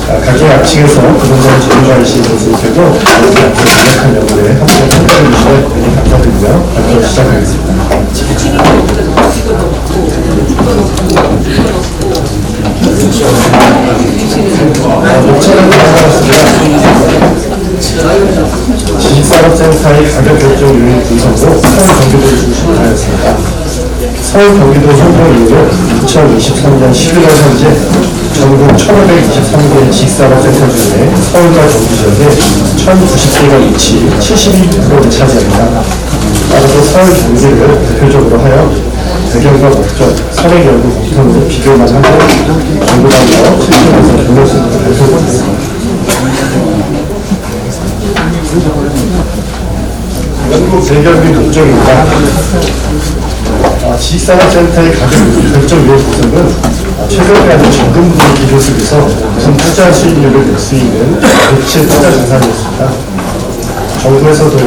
각계 악층에서 부동산을 전문가이신 교수님께도 강력한 연구에 함께 참여해 주시면 굉장히 감사드리며 발표 시작하겠습니다. 목차는 다음과 지식산업센터의 가격 결정 요인 분석으로 서울 경기도를 중심으로 하였습니다. 서울 경기도 현황으로 2023년 11월 현재 전국 1523개의 지식산업센터 중에 서울과 경기 지역에 1090개가 위치 72%를 차지합니다. 따라서 서울 경기를 대표적으로 하여 배경과 목적, 선행 연구 공통으로 비교만 하면 연구단과 실질에서 경력수도 발표됩니다. 연구 배경 및 목적입니다. 지식산업센터의 가격 결정 요인 분석은 최근에 하는 적금 부분 기조 속에서 우선 투자 수익률을 낼 수 있는 대체 투자 자산이었습니다. 정부에서도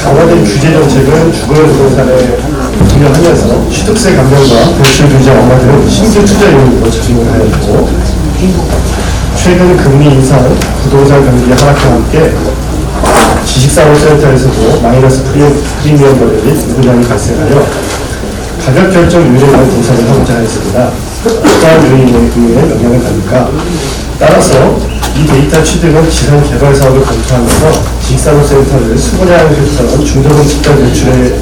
강화된 규제 정책은 주거 부동산에 운영하면서 취득세 감면과 대출 규제 완화 등 신규 투자 요인으로 작용을 하였고, 최근 금리 인상, 부동산 경기 하락과 함께 지식산업센터에서도 마이너스 프리미엄 거래 및 우량이 발생하여 가격 결정 요인에 대한 분석을 하고자 했습니다. 어떠한 요인에 의해 영향을 받을까? 따라서 이 데이터 취득은 지상 개발 사업을 검토하면서 지식산업센터를 수분양했던 중저금 집단 대출의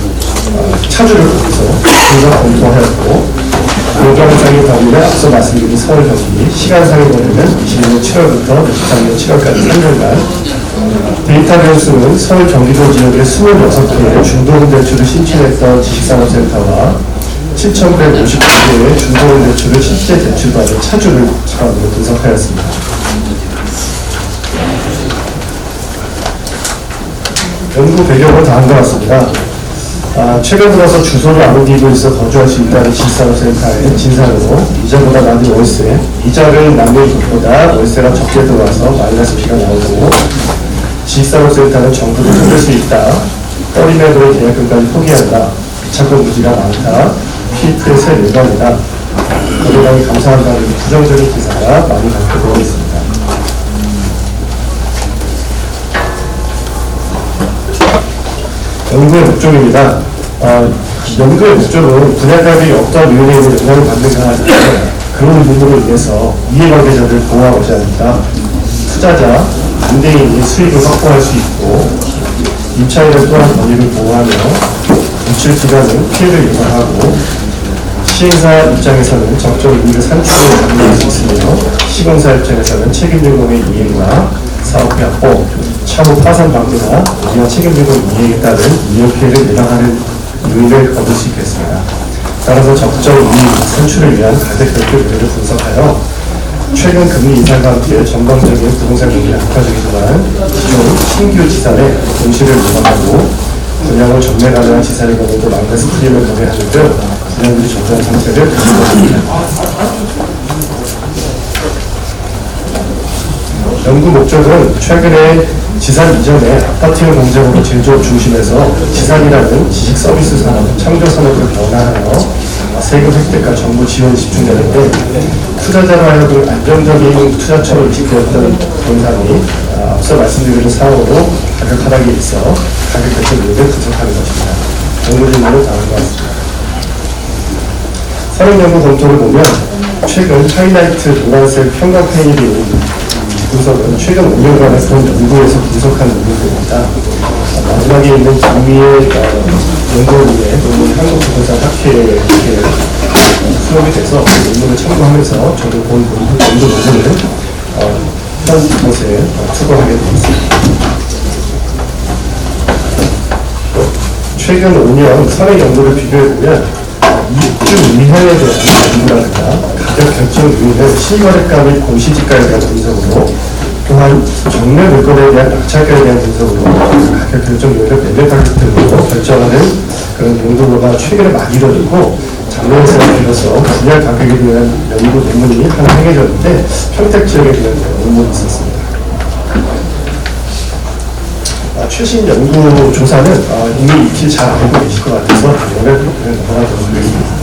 차주를 거기서 분석 검토하였고, 요경상의 범위를 앞서 말씀드린 서울 경기, 시간상의 범위는 21년 7월부터 23년 7월까지 3년간 데이터 변수는 서울 경기도 지역의 26개의 중도금 대출을 신청했던 지식산업센터와 7,150개의 중도금 대출을 실제 대출받은 차주를 차원으로 분석하였습니다. 연구 배경은 다음과 같습니다. 최근 들어서 주소를 안 옮기고 있어 거주할 수 있다는 지식산업센터의 진상으로 이자보다 낮은 월세, 이자를 남긴 것보다 월세가 적게 들어와서 마이너스 피가 나오고, 지식산업센터는 정부도 힘들 수 있다, 어린애들의 계약금까지 포기한다, 미착공 부지가 많다, PF의 새 일반이다, 거래량이 감소한다는 부정적인 기사가 많이 발표되어 있습니다. 연구의 목적입니다. 연구의 목적은 분야가격이 어떠한 요인에 영향을 받는가 하는데, 그런 부분으로 인해서 이해관계자들을 보호하고자 합니다. 투자자, 반대인이 수익을 확보할 수 있고, 임차인은 또한 권익을 보호하며, 우출 기간은 피해를 예방하고, 시행사 입장에서는 적정 이익을 산출을 가능할 수 있으며, 시공사 입장에서는 책임제공의 이행과 사업 확보, 차후 파산 방지나 우리가 책임제공 이행에 따른 이익 피해를 예방하는 요인을 얻을 수 있겠습니다. 따라서 적정 이익 산출을 위한 가격 결정 요인을 분석하여 최근 금리 인상과 함께 전방적인 부동산 경기는 악화적이지만 기존 신규 지산의 공시를 예방하고 분양을 전매 가능한 지산의 경우도 마이너스 프리미엄을 거래하는 등 분양들이 정상 상태를 유지합니다. 연구 목적은 최근에 지산 이전에 아파트형 공장으로 제조업 중심에서 지산이라는 지식 서비스 산업, 창조 산업으로 변화하여 세금 획득과 정부 지원이 집중되는데, 투자자로 하여금 안정적인 투자처로 인식되었던 부동산이 앞서 말씀드린 사업으로 가격 하락에 있어 가격 결정 요인을 분석하는 것입니다. 연구 질문은 다음과 같습니다. 산업 연구 검토를 보면 최근 하이라이트 노란색 평강 페인이 되는 분석은 최근 5년간의 그런 연구에서 분석한 논문입니다. 마지막에 있는 김미의 연구원의 논문 한국부동산 학회에 수록이 돼서 그 논문을 참고하면서 저도 본 연구 논문을 현 곳에 투고하게 되었습니다. 최근 5년 선행 연구를 비교해보면 입주 이행에 대한 연구라든가 가격 결정 요인을 실거래가 및 공시지가에 대한 분석으로, 또한 정매 물건에 대한 낙찰가에 대한 분석으로 가격 결정 요인을 매매 가격 등으로 결정하는 그런 연구가 최근에 많이 이루어지고, 작년에 비로소 분야 가격에 대한 연구 논문이 하나 행해졌는데 평택 지역에 대한 논문이 있었습니다. 최신 연구 조사는 이미 익히 잘 알고 계실 것 같아서 오늘 넘어가도록 하겠습니다.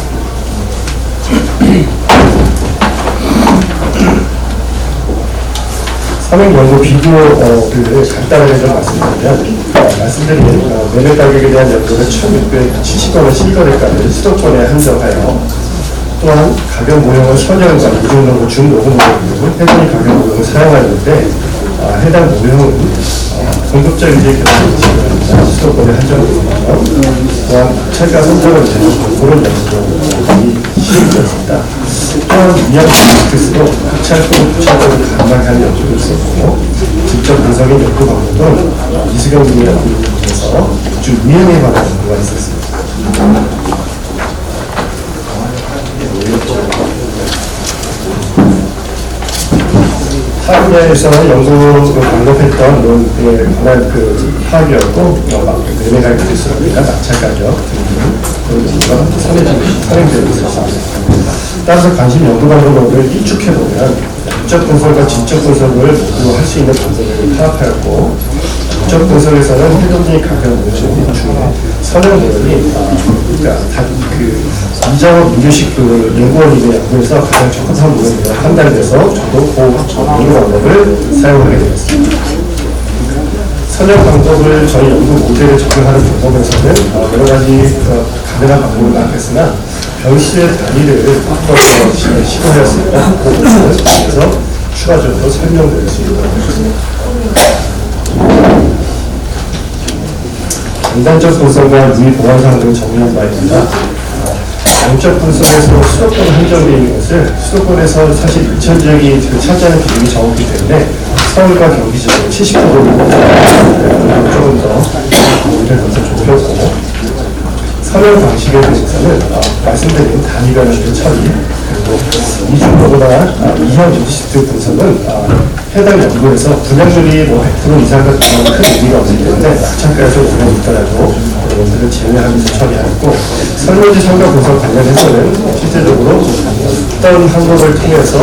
선행 연구 비교를 간단하게 좀 말씀드리면, 말씀드린 매매 가격에 대한 연구를 1670원을 실거래가를 수도권에 한정하여, 또한 가격 모형을 선형과 이중로고 중로고 모형으로 해당의 가격 모형을 사용하는데, 해당 모형은 공급자 위주의 결정입니다. 수도권에 한정되고요. 또한 차가 선정을 되는 그런 연구이 시행되었습니다. 또한 위안 프로젝트스도 학찰권 부착을 가능한 연구도 있었고, 직접 분석인 연구 방법은 이수경 님의 연구를 통해서 주 유형에 관한 연구가 있었습니다. 타 분야에서 연구를 반복했던 논에 관한 파악이었고, 매매 가격 수입니다. 낙찰 가격 등등 그런 연구가 선행되고 있었습니다. 따라서 관심 연구 방법을 일축해보면 목적 분석과 진적 분석을 모두 할 수 있는 방법을 파악하였고, 목적 분석에서는 해동기 가격 모형 중에 선형 모형이 그러니까 이장호 민규식 연구원님의 연구에서 가장 적합한 모형으로 판단돼서 저도 그 연구 방법을 사용하게 되었습니다. 선형 방법을 저희 연구 모델에 적용하는 방법에서는 여러 가지 가능한 방법을 마련했으나 변수의 단위를 바꿔서 시도하였습니다. 그 부분을 그래서 추가적으로 설명드릴 수 있도록 하겠습니다. 장단적 분석과 유의 보완 사항을 정리한 바입니다. 양적 분석에서 수도권 한정되어 있는 것을 수도권에서 사실 인천 지역이 차지하는 비중이 적었기 때문에 서울과 경기 지역은 70%를 조금 더 오히려 것을 좁혔고, 선형 방식에 대해서는 말씀드린 단위별 처리, 그리고 이중로보다 이형 임시트 분석은 해당 연구에서 분양률이 100% 이상과 큰 의미가 없기 때문에 낙찰가에 좀 오래 있더라도 원들을 제외하면서 처리하였고, 설문지 성과 분석 관련해서는 실제적으로 어떤 항목을 통해서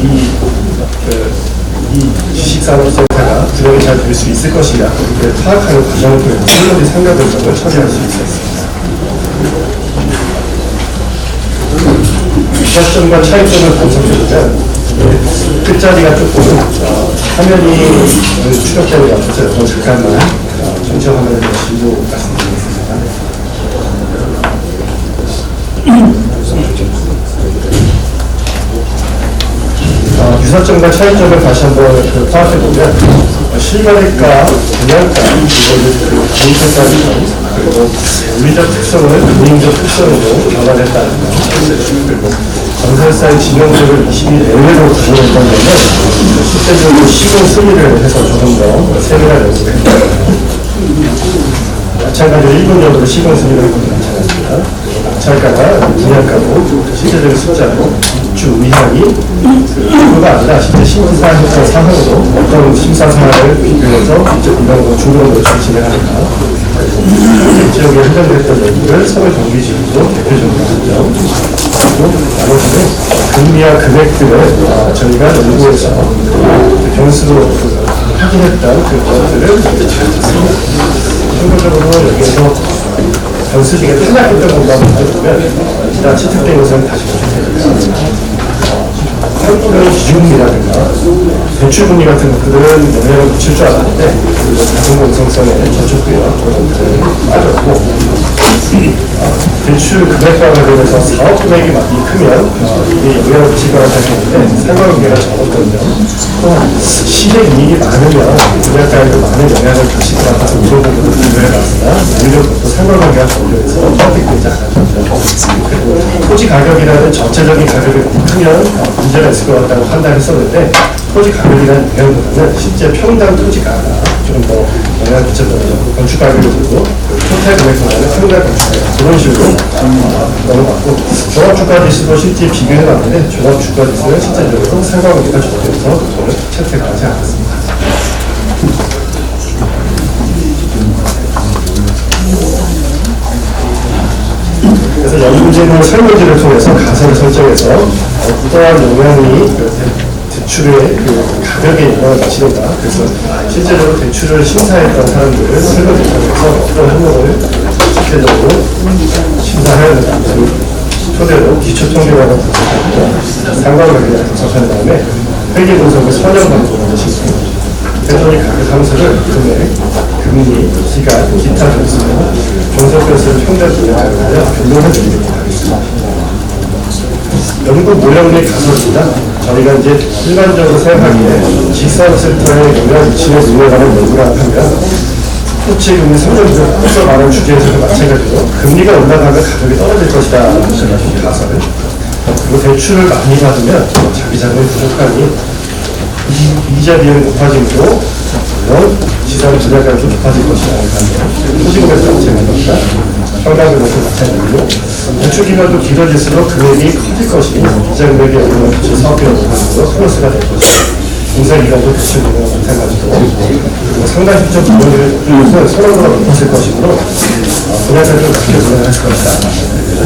이 주식산업센터가 분양이 잘 될 수 있을 것이냐, 그를 파악하는 과정을 통해서 설문지 성과 분석을 처리할 수 있었습니다. 유사점과 차이점을 분석해보면 끝자리가 조금 화면이 추격되는 것 같아서 잠깐만 전체 화면을 보시고 말씀드리겠습니다. 유사점과 차이점을 다시 한번 파악해보면 실거래가, 분양가, 개인세까지 그리고 물리적 특성을 개인적 특성으로 변화했다는 것, 그리고 건설사의 진영적을 20일 내외로 구조했던 점은 실제적으로 시공 승리를 해서 조금 더 세밀한 연구를 했다. 마찬가지로 일본적으로 시공 승리를 하고 나타났습니다. 낙찰가가 분양가고 실제적인 숫자로 주 의향이 그거가 아니라 실제 심사했던 사항으로 어떤 심사 사항을 비교해서 직접 이런 중간으로 진행하는가, 지역에 한정됐던 연구를 서울 경기지구로 대표적으로 하죠. 그리고 나머지는 금리와 금액들을 저희가 연구해서 변수로 확인했던 것들을 참고적으로 여기에서 변수 중에 탈락했던 공간을 보면 일단 채택된 것은 다시 보셔야 상품의 기준이라든가 대출금리 같은 것들은 영향을 미칠 줄 알았는데 자본공성성에 저촉도요 그런 것들은 빠졌고, 대출 금액과 관련해서 사업 금액이 많이 크면 이게 영향을 미칠 거라고 생각했는데 상관관계가 적었거든요. 또 시대 이익이 많으면 분양가에도 많은 영향을 미칠 거라고 이런 부분을 분석해봤으나 오히려 그것도 상관관계가 적용해서 선택되지 않았죠. 그리고 토지 가격이라는 전체적인 가격이 크면 문제가 있을 것 같다고 판단했었는데, 토지 가격이라는 영향보다는 실제 평당 토지가가 좀 더 영향을 미쳤던 거죠. 건축 가격을 두고 토탈 금액보다는 평당 건축가격 그런 식으로 넘어갔고, 종합주가지수도 실제 비교해봤는데 종합주가지수는 실제적으로 상관관계가 적용해서 그거를 채택하지 않았습니다. 그래서 연구진은 설문지를 통해서 가설을 설정해서 어떠한 영향이 대출의 가격에 영향을 미치는가, 그래서 실제적으로 대출을 심사했던 사람들을 설문지 통해서 어떤 항목을 실제적으로 심사하였는가 토대로 기초통계학을 분석하고 상관관계를 분석한 다음에 회계 분석의 선형 방법을 실시합니다. 회전이 가격 함수를 금액, 금리, 기간, 기타 변수로 분석 변수를 평균 분석하여 변동을 드리도록 하겠습니다. 연구 모형의 가설입니다. 저희가 이제 일반적으로 생각하기에 지수센터에 영향을 미치는 능력하는 연구라고 하면 코치 금리 3년부터 말하는 주제에서도 마찬가지로 금리가 올라가면 가격이 떨어질 것이다 라는 가설을, 그리고 대출을 많이 받으면 자기 자금이 부족하니 이자 비용이 높아지고 물론 지산 분야가도 높아질 것이라는 가설, 토지금에서 마찬가지입니다. 평당금에서 마찬가지로 대출 기간도 길어질수록 금액이 커질 것이 이자 금액이 어느 대출 사업비가 높아지고 플러스가 될 것이다. 공사기간도 대출 기간과 마찬가지로 그리고 상당 수적 부분을 선호도가 높아질 것이므로 분야가를 낮게 분양할 것이다.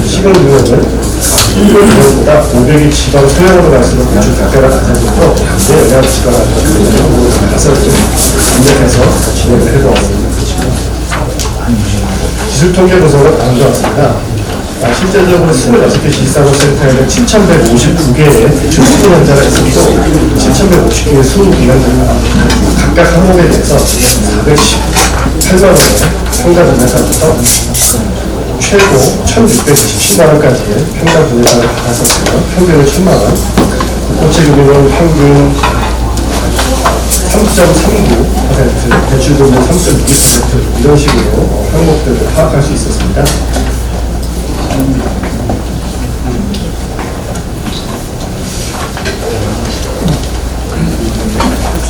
시공 금액은 일본 기업보다 500이 지방 소형으로 갈수록 대출 가격가 낮아지고 반대 영향을 지방하는 그런 가설을 인정해서 진행을 해보았습니다. 기술통계 분석은 다음과 같습니다. 실제적으로 26개 지사업센터에는 7,159개의 대출 수급 현자가 있었고 7,159개의 수급 기관자가 각각 항목에 대해서 418만 원의 평가 분야가부터 최고 1,627만 원까지의 평가 분야가를 받았었고요. 평균은 1,000만 원. 고체금융은 평균 3.39%, 대출금은 3.2% 이런 식으로 항목들을 파악할 수 있었습니다.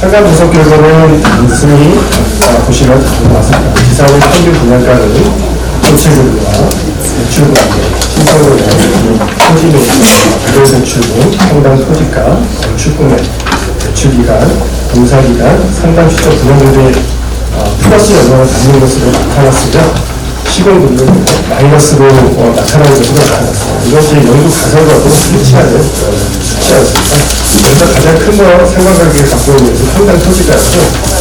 상가 분석 결과는 단순히 보시면 맞습니다. 지사의 평균 분양가는 고체금융과 대출금융, 신성금융, 토지매입, 부도대출금, 평당 토지가, 건축금액, 대출기간, 공사기간, 상당 시적 분양률의 플러스 영향을 받는 것으로 나타났으며 시공금융은 마이너스로 나타나는 것으로 나타났습니다. 이것이 연구 가설과도 일치하는 수치였습니다. 여기서 가장 큰 거 상관관계에 갖고 있는 것은 평당 토지가였고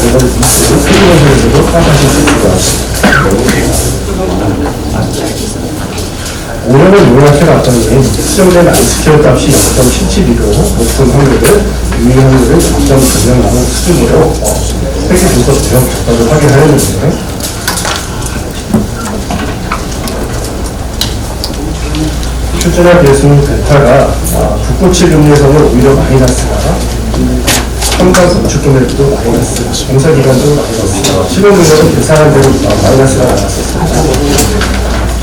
이거를 미스, 세계건설에서도 파악하실 수 있을 것 같습니다. 오염을 요약해 놨더니 수정된 I스퀘어 값이 0.77이고 높은 확률을 유의 확률을 0.9명하는 수준으로 회계 분석 대형 결과를 확인하였는데 출전화 배수는 베타가 국고치 금리에서는 오히려 마이너스가 평당 건축금액도 마이너스, 공사기간도 마이너스, 실용금액은 계산한 대로 마이너스가 나왔었습니다.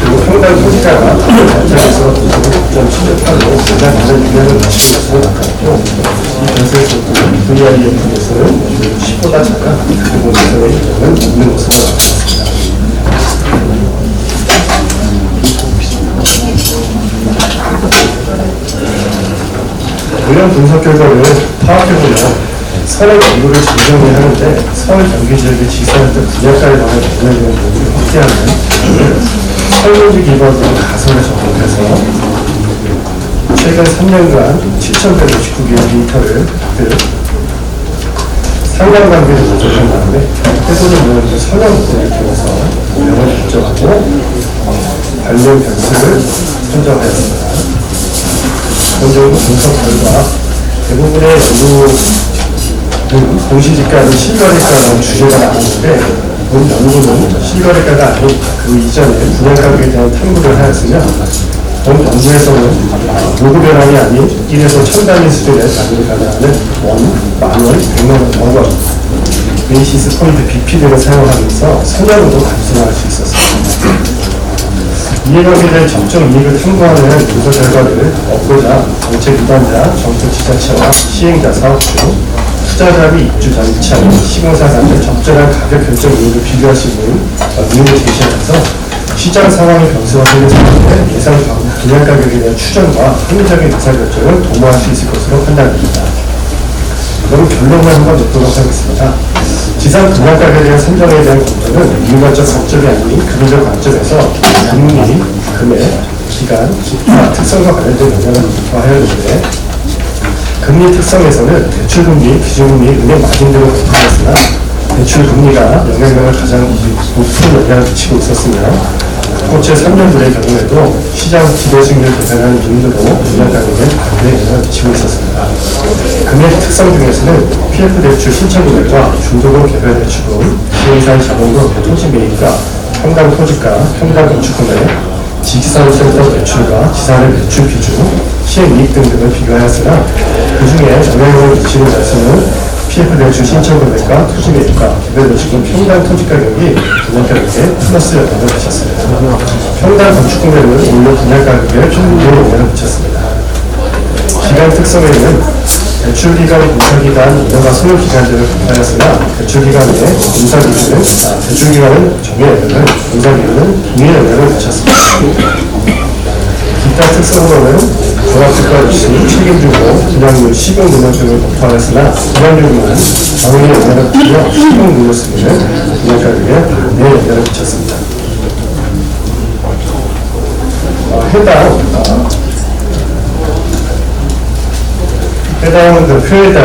그리고 평당 토지가가 발전에서 9.78로 가장 많은 유형을 마치는 것으로 나타났고 이 변수에서도 VIF에서는 10보다 작은 그 부분에서의 유형은 없는 것으로 나타났습니다. 이런 분석 결과를 파악해보면 서울 정부를 증정해야 하는데 서울 경기 지역의 지사였던 분야가에 관한 전략의 부분을 확대하는 설문지 기반으로 가설을 적용해서 최근 3년간 7,159개의 데이터를 상관관계를 조정한 다음에 해소된 모형을 선형 모델을 통해서 모형을 결정하고 관련 변수를 선정하였습니다. 본적으로 분석 결과 대부분의 연구 공시지가는 실거래가라는 주제가 나왔는데 본 연구는 실거래가가 아닌 그 이전에 분양가격에 대한 탐구를 하였으며 본 연구에서는 요구 변환이 아닌 1에서 1000단위 수준의 가격을 가능하는 원, 만원, 100만원, 100원 베이시스 포인트 BP 등을 사용하면서 선형으로 단순화할 수 있었습니다. 이해관계에 대한 적정 이익을 탐구하는 분석 결과를 얻고자 정책 위반자, 정책 지자체와 시행자, 사업주, 투자자 및 입주자, 입찰, 시공사 간의 적절한 가격 결정 이익을 비교할 수 있는 의무를 제시하면서 시장 상황의 변수와 생겨서 예상 분양 가격에 대한 추정과 합리적인 의사결정을 도모할 수 있을 것으로 판단됩니다. 그럼 결론을 한번 듣도록 하겠습니다. 지상 분양 가격에 대한 선정에 대한 공정은 인간적 관점이 아닌 금융적 관점에서 금리, 금액, 기간, 기타, 특성과 관련된 영향을 하였는데 금리 특성에서는 대출금리, 기준금리, 은행 마진 등을 나타났으나 대출금리가 영향력을 가장 높은 영향을 미치고 있었으며 국고채 3년분의 경우에도 시장 기대 수익률 계산하는 빈도로 분양 가격에 반대 영향을 미치고 있었습니다. 금액 특성 중에서는 PF 대출 신청 금액과 중도금 개별 대출금, 시행사의 자본금, 토지 매입가, 평당 토지가, 평당 건축 금액, 지식사업센터 대출과 지사의 대출 비중, 시행이익 등을 비교하였으나 그 중에 영향을 미치는 자수는 PF 대출 신청 금액과 토지 매입가, 개별 대출금 평당 토지 가격이 분양 가격에 플러스 영향을 미쳤습니다. 평당 건축 금액은 오히려 분양 가격에 조금의 영향을 미쳤습니다. 기간 특성에는 대출기간, 공사기간, 운영과 소요기간 등을 검사하였으나 대출기간의 공사기간은 정의 영향을, 공사기간은 동의 영향을 미쳤습니다. 기타 특성으로는 종합특가 없이 책임지고 분양률, 시공능력 등을 검토하였으나 분양률만 정의 영향을 미치며 시공능력 수준은 분양 가격에 반대 영향을 미쳤습니다. 해당 표에다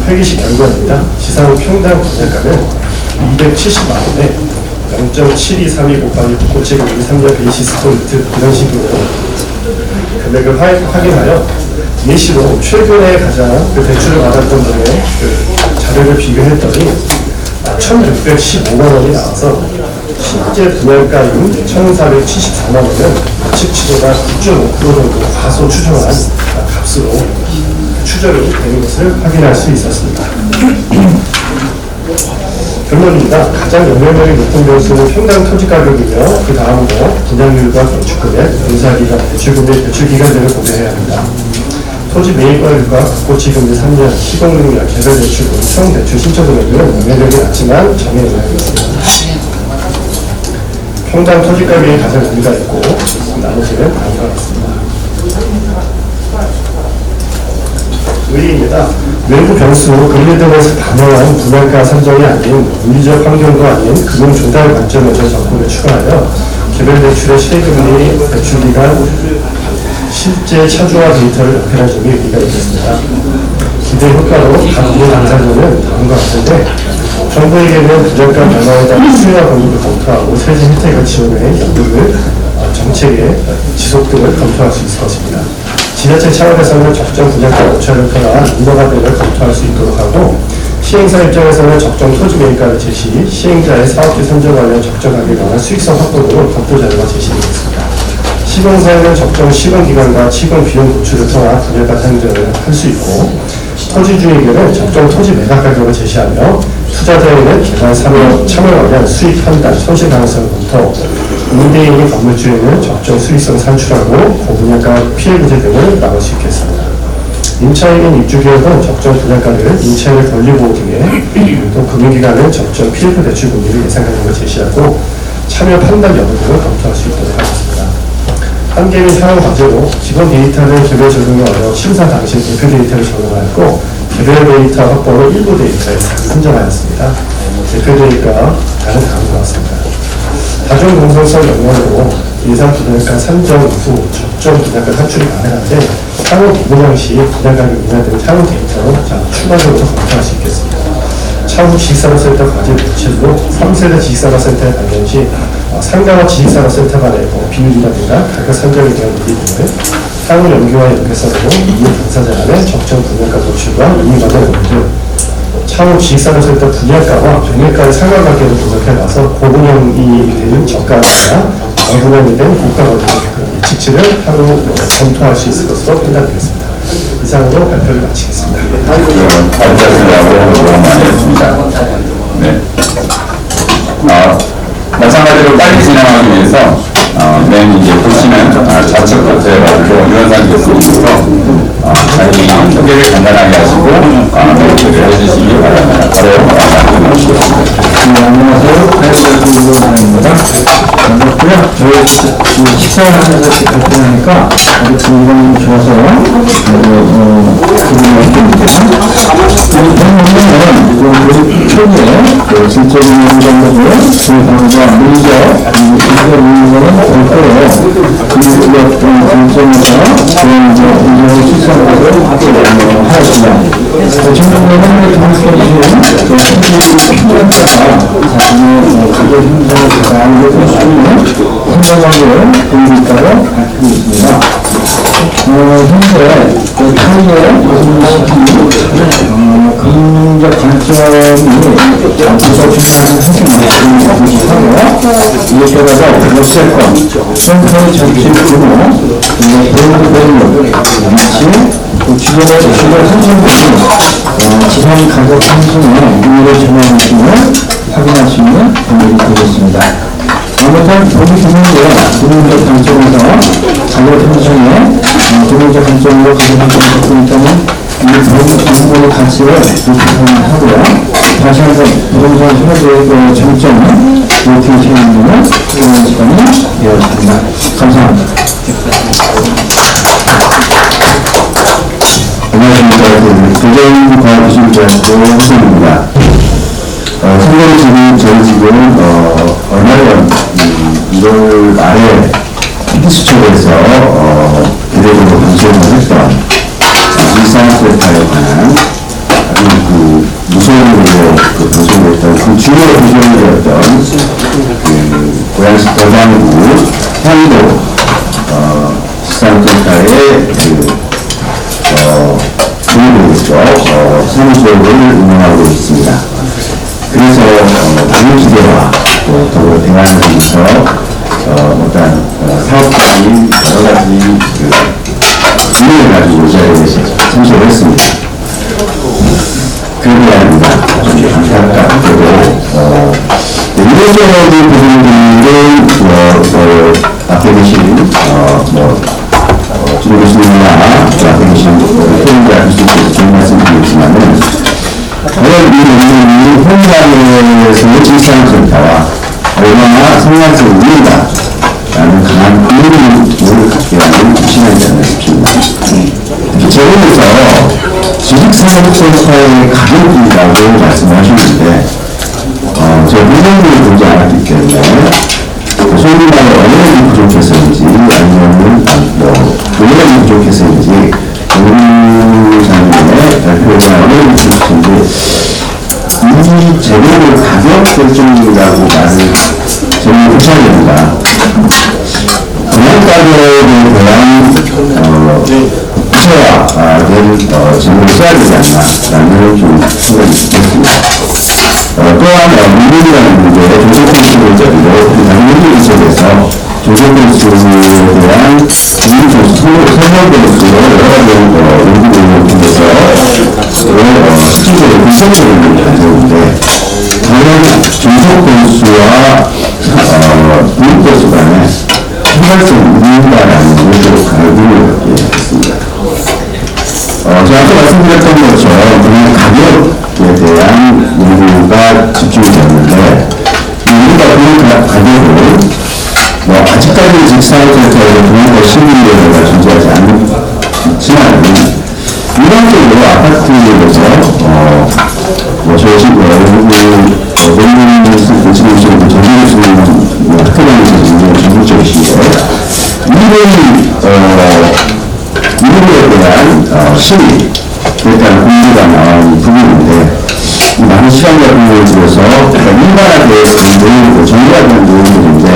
회계식 결과입니다. 지상 평당 분양가는 270만 원에 0.7232 곱하기 국고채금리 3년 베이시스 포인트 이런 식으로 금액을 확인하여 예시로 최근에 가장 대출을 받았던 분의 자료를 비교했더니 1,615만 원이 나와서 실제 분양가인 1,474만 원은 예측 치료가 9.5% 정도 과소 추정한 값으로 추정이 되는 것을 확인할 수 있었습니다. 결론입니다. 가장 영향력이 높은 변수는 평당 토지가격이며 그 다음으로 분양률과 건축금액, 공사기간, 대출금액, 대출기간 등을 고려해야 합니다. 토지 매입가율과 국고채금리 3년, 시공능력, 개별 대출금, 총 대출 신청 금액은 영향력이 낮지만 정의 영향이 있습니다. 평당 토지가격이 가장 의미가 있고 나머지는 다음과 같습니다. 의의입니다. 외부 변수, 금리 등에서 반영한 분양가 산정이 아닌 물리적 환경도 아닌 금융 조달 관점에서 접근을 추가하여 개별 대출의 실금리, 대출기간, 실제 차주와 데이터를 연결한 점이 의미가 있겠습니다. 기대 효과로 각 금융 당사자는 다음과 같은데 정부에게는 분양가 변화에 따른 수요와 공급을 검토하고 세제 혜택을 지원해 연금을 정책의 지속 등을 검토할 수 있을 것입니다. 지자체 차원에서는 적정 분양가 오차를 통한 인허가 등을 검토할 수 있도록 하고 시행사 입장에서는 적정 토지 매입가를 제시, 시행자의 사업지 선정 관련 적정 가격에 관한 수익성 확보 등을 검토 자료가 제시되겠습니다. 시공사에는 적정 시공기간과 시공 비용 노출을 통한 분양가 산정을 할 수 있고 토지주에게는 적정 토지 매각 가격을 제시하며 투자자에는 개발 참여 관련 수익 판단, 손실 가능성을 검토, 임대인이 건물주에는 적정 수익성 산출하고 고분양가 피해 구제 등을 나올 수 있겠습니다. 임차인인 입주기업은 적정 분양가를 임차인을 권리보호 등에 또 금융기관은 적정 PF 대출 금리를 예상 가격을 제시하고 참여 판단 여부 등을 검토할 수 있도록 하겠습니다. 한개는 향후 과제로 기본 데이터를 개별 적용이 어려워 심사 당시 대표 데이터를 적용하였고 개별 데이터 확보로 일부 데이터에 선정하였습니다. 대표 데이터가 다음과 같습니다. 다중 공정성 영역으로 예상 분양가 산정 후 적정 분양가 산출이 가능한데 향후 분양 시 분양가격 인하 등 향후 데이터로 추가적으로 검토할 수 있겠습니다. 차후 지식산업센터 과제 구체로 3세대 지식산업센터에 관련 시 상가와 지식산업센터 간의 비율이라든가 가격 산정에 대한 논리 등을 향후 연계와 연계성으로 이해 당사자 간의 적정 분양가 도출과 이익관계 논리 등 차후 지식산업센터 분양가와 경매가의 상관관계를 분석해놔서 고분양이 되는 저가가 저분양이 된 고가가 되는 예측치를 향후 검토할 수 있을 것으로 판단되겠습니다. 이상으로 발표를 마치겠습니다. 네. 마찬가지로 빨리 진행하기 위해서 맨 이제 보시면 좌측 겉에 유연상 교수님께서 자기 소개를 간단하게 하시고 메리트를 해주시기 바랍니다. 바로 말씀드리겠습니다. 안녕하세요. 유연상입니다. 반갑고요. 저희 식사를 하면서 발표하니까 아주 분위기가 좋아서 기분이 좋습니다. 우리 초기에 진적인 정도고요. 저희 당과 물리적 인정은 별도로 그리고 공정에서 인정을 실시하도록 하였습니다. 전국의 한국의 등록해주신 평가가 가족 형성을 가장 높일 수 있는 행정력을 보이고 있다고 밝히고 있습니다. 현재 타이의 금융적 관점이 앞으로 중요한 핵심을 하고 이에 따라서 역세권, 선거의 정치 규모, 보호구 권력, 위치, 주변의 주변 선정권이 지상 가격 상승의 이유를 전환하시면 확인할 수 있는 방법이 되겠습니다. 아무튼 보기 드문데 금융적 관점에서 가격 형성에 금융적 관점으로 가격 형성을 갖고 있다면 이 부동산의 가치를 높이기는 하고요. 다시 한번 부동산 소유의 장점은 높이 세우는 그런 시간이 되었습니다. 감사합니다. 안녕하십니까. 도전과학기술대학교 학생입니다. 선거를 지금 저희 지금 얼마 전 1월 말에 PD수첩에서 대대적으로 방송을 했던 일상소파에 관한 아주 그 무서움으로 방송했던 그 주요 구조되었던 고양시 도장구 향도 일상소파의 사무소를 운영하고 있습니다. 그래서 방역기대와 또 더불어 대안하면서 어떤 사업적인 여러 가지 기능을 가지고 이 자리에 참석을 했습니다. 그러게 합니다. 좀 안타깝게도 인도적인 부분들은 앞에 계신 준 교수님이나 앞에 계신 회원자 교수님께서 좋은 말씀 드리겠지만은 과연 이 논문이 현장에서의 질산센터와 얼마나 성향성이 있는가라는 강한 의문을 갖게 하는 시간이 되는 싶습니다. 특히 제목에서 지식산업센터의 가격이라고 말씀하셨는데 제가 문제를 보지 않았기 때문에 소위 말해 언어력이 부족해서인지 아니면 논문이 부족해서인지 공무장님의 발표에 대한 언어력이 부족해서인지 이 제목을 가격 결정이라고 말을 저는 못해야 됩니다. 분양가격에 대한 구체화된 제목을 써야 되지 않나라는 좀 생각이 들었습니다. 또한 문제라는 문제, 조선건수를 저기로 당연히 지역에서 조선건수에 대한 주민건수, 설명건수로 여러 가지 연구를 통해서 수준적으로 분석적인 걸 가져오는데 과연 조선건수와 주민건수 간에 상관성이 있는가라는 문제로 갈등을 갖게 됐습니다. 제가 아까 말씀드렸던 것처럼 그냥 가격에 대한 연구가 집중이 되었는데 우리가 그 가격을 아직까지 직사업센터에서 분양가 심의가 존재하지 않지만 일반적으로 아파트에서 저희 논문 지금 전문의 수는 학교장에서 굉장히 전문적이신데 이름에 대한 심의, 일단 공부가 나온 부분인데 많은 시간과 공부를 들여서 일반화된 내용이고 정리하는 내용들인데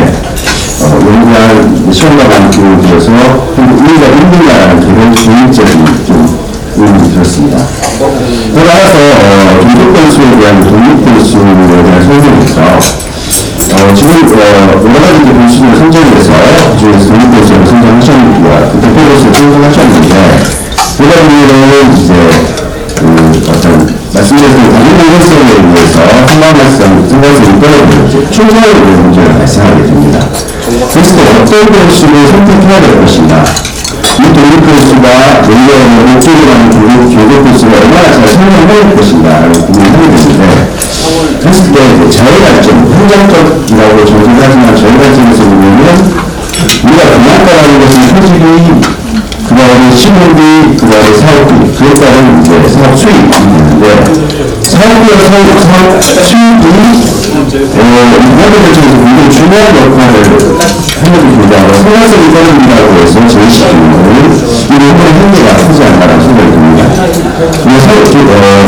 연구한 시간과 많은 공부를 들여서 우리가 힘든가라는 그런 개인적인 좀 의문이 들었습니다. 따라서 종속건수에 대한 독립건수에 대한 설명에서 지금 여러 가지 건수를 선정해서 그중에서 독립건수를 선정하셨는데 대표건수를 선정하셨는데 그러다 보면 이제 어떤 말씀드린 다중건설에 의해서 상관성이 떨어지는 충돌의 문제가 발생하게 됩니다. 그래서 어떤 건수를 선택해야 될 것인가, 이 독립건수가 연결하는 목적이라는 교육건수가 얼마나 잘 설명할 것인가라는 고민을 하게 되는데 그랬을 때 저희 관점, 행정적이라고 정의하지만 저희 관점에서 보면은 우리가 분양가라는 것은 토지비, 그 다음에 시공비, 그 다음에 사업비, 그에 따른 이제 사업 수익이 있는데 사업비와 사업 수익이 이거를 결정해서 굉장히 중요한 역할을 하는 분야로 생활성이 떨어진다고 해서 제시하는 이 부분의 한계가 크지 않다라는 생각이 듭니다.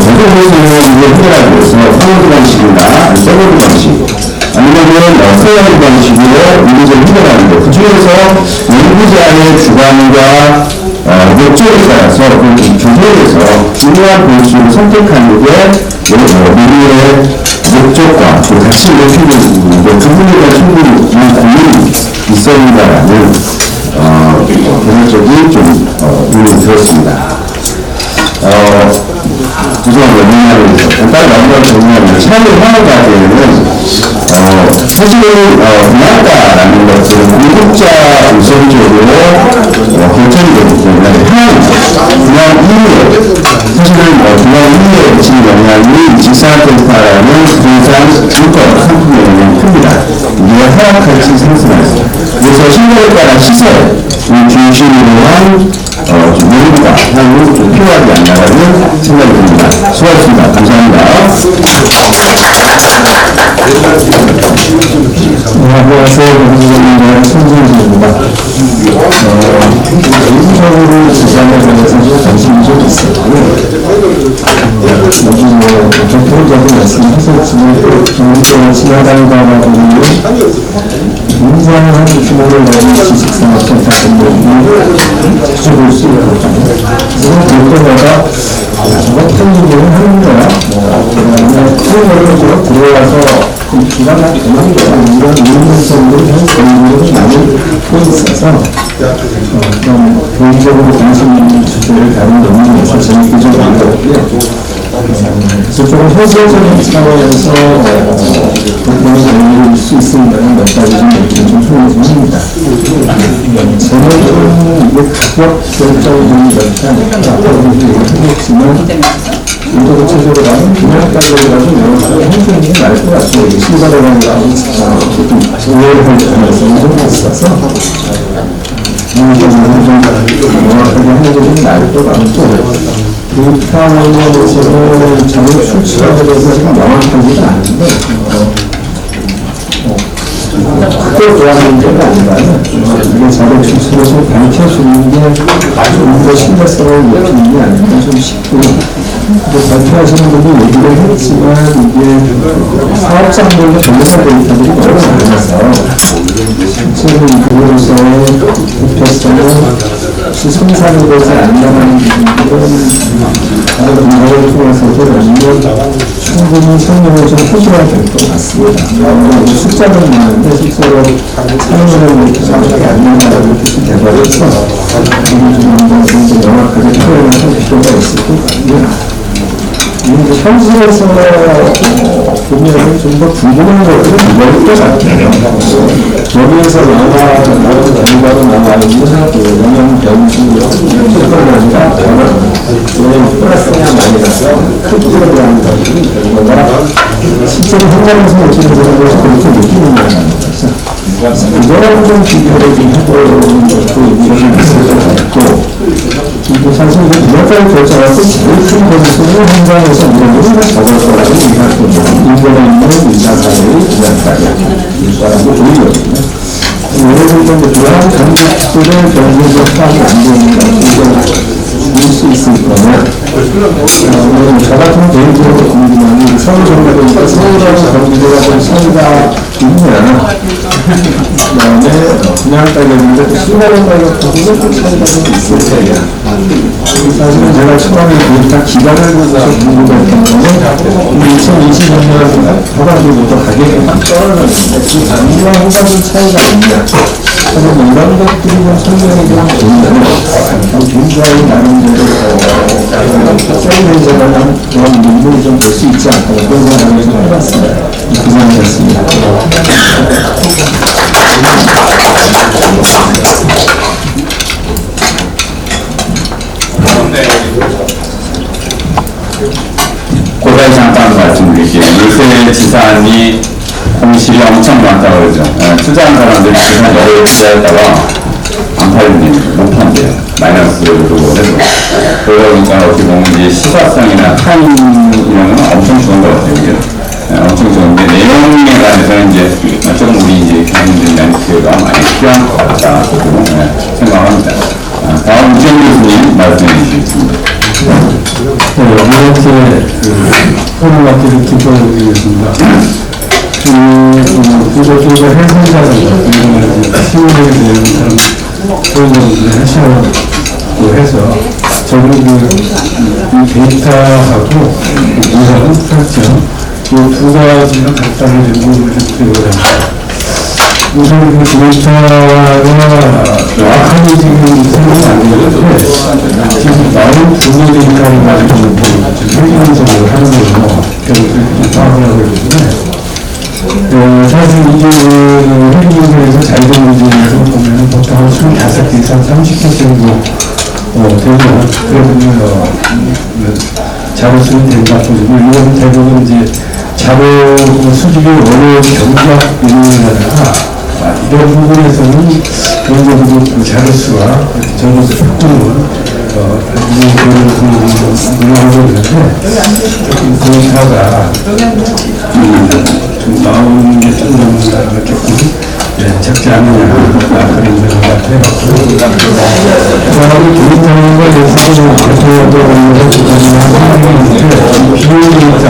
전통에서는 이게 해결하기 위해서 포워드 방식이나 서버드 방식, 아니면 플레이어드 방식으로 문제를 해결하는데, 그 중에서 연구자의 주관과 목적에 따라서 그 조절해서 중요한 방식을 선택하는 게 미래의 목적과 또 가치를 높이는 부분인데, 그 부분에 대한 충분히 고민이 있어야 한다는 개인적인 좀 의견이 들었습니다. 죄송합니다. 간단히 마지막으로 정리하면 차이의 화학과학에는 사실은 분야과라는 것들은 공급자 우선적으로 결정이 되기 때문에 분야 이후에 사실은 분야 이후에 미치는 영향이 직사각형파라는 부동산 증권 상품의 영향이 큽니다. 이게 화학가치 상승하죠. 그래서 신고에 시세 중심으로 한 노력과 향후 좀 필요하지 않나라는 생각이 듭니다. 수고하셨습니다. 감사합니다. 안녕하세요. 공무원입니다. 손진수입니다. 개인적으로 지상에 대해서 관심이 좀 있어요. 요즘 전통적인 말씀하셨지만 경제가 지나다니다가 보면 굉장한 규모를 가진 지식산업센터들이 추적을 수 있거든요. 그래서 볼 때마다 어떤 일을 하는 거야? 그다음에 그런 거를 들어와서 기가 막히는 이런 인문성들이 굉장히 많이 보였어서 좀 개인적으로 관심 주제를 다룬 논문에서 재밌게 좀 만들었고요. 그래서 조금 현실적인 차원에서 그런 의미일 수 있습니다만 몇 가지 좀 얘기를 좀 소개 좀 합니다. 제목은 이게 가격 결정적인 결정, 앞으로 얘기하겠지만 이도 구체적으로 하면 그냥 가격이라도 명확하게 해주는 게 나을 것 같아요. 신사대관이라고 좀 오해를 할 가능성이 좀 있어서 좀 명확하게 해주는 게 나을 것 같고, 데이터 원론에서는 자료 출처에 대해서 지금 명확하지가 않은데 크게 좋아하는 문제가 아니라는 이게 자료 출처를 좀 밝혀주는 게 좀 더 신뢰성을 높이는 게 아닌가 좀 싶고, 발표하시는 분이 얘기를 했지만 이게 사업장별로 전문가 데이터들이 너무 많아서 실제로 그것에서의 대표성은 생산에 대해서 안전한 부분들은 다른 분야를 통해서도 충분히 설명을 좀 해줘야 될 것 같습니다. 숫자는 많은데 실제로 사용을 이렇게 정확하게 안 된다고 이렇게 개발해서 좀 명확하게 표현을 할 필요가 있을 것 같고요. 현실에서 보면 좀 더 궁금한 것들은 이럴 것 같아요. 여기에서 나오는 결과로 나와있는 영양 변수 이런 아니라 왜 플러스냐 마이너스 크기에 대한 것들이 결과가 실제로 현장에서 느끼는 것을 그렇게 느끼는 거라는 거죠. 이거랑 좀 비교를 좀 해보는 것도 의미가 있을 것 같고, 사실 이제 분야까지 결정할 때 제일 큰 것은 현장에서 이런 걸 적을 거라고 생각합니다. 인권에 있는 의사사회의 분야까지 일과라고 보이거든요. 예를 들면 그러한 감독들의 경제적 파악이 안 되는 것들을 줄 수 있을 거면, 저 같은 개인적으로 궁금한 서울 정부니까 서울하고 경기도가 좀 차이가 있냐, 그 다음에 분양 가격인데 또 수가형 가격하고는 또 차이가 좀 있을 거예요. 사실은 제가 처음에 데이터 기간을 보고서 궁금했던 거는 2020년 하반기부터 가격이 확 떨어졌는데 그 단기와 후반기 차이가 있냐, 그래서 이런 것들이 좀 설명이 좀 되면 굉장히 나름대로 세이브에서는 그런 눈물이 좀 볼 수 있지 않을까 그런 생각을 좀 해봤습니다. 이상이었습니다. 고다시 잠깐 말씀드릴게요. 요새 지산이 공실이 엄청 많다고 그러죠. 투자한 사람들이 지산 여러 투자했다가 안 팔리면 못 판대요. 마이너스로 해서. 그러다 보니까 어떻게 보면 이제 시사성이나 타임 이런 건 엄청 좋은 것 같아요. 엄청 좋은데 내용에 관해서는 이제 조금 우리 이제 교수님들 멘트가 많이 필요한 것 같다고 생각합니다. 다음 우정 교수님 말씀해 주시겠습니다. 이렇게 포럼 맡기를 기뻐드리겠습니다. 그쪽에 해설자들, 시민들에 대한 사람 포럼을 하시라고 해서 저는 이 데이터하고 우선 스트럭처 이두 가지를 간단히 질문을 드리고자 합니다. 우선 그 데이터가 정확하게 지금 생각이 안 되는데 지금 나온 중요 데이터를 가지고 회계 분석을 하는 걸로 결국 파악을 하고 있는데 사실 이게 회계 분석에서 자유로운 문제에서 보면 보통 한 25개 이상 30개 정도 되죠. 그래서 자료수는 된다 보시고 이건 대부분 이제 자료 수집이 어려운 경제학 인물이라다가 이런 부분에서는 경제적으로 그 자료수와 정보수 획득은 운영하고 있는데 데이터가 좀 나오는 게 조금 적지 않느냐 그런 생각을 해봤고 그다음에 데이터는 거에서 발표도 있는데 비용 데이터,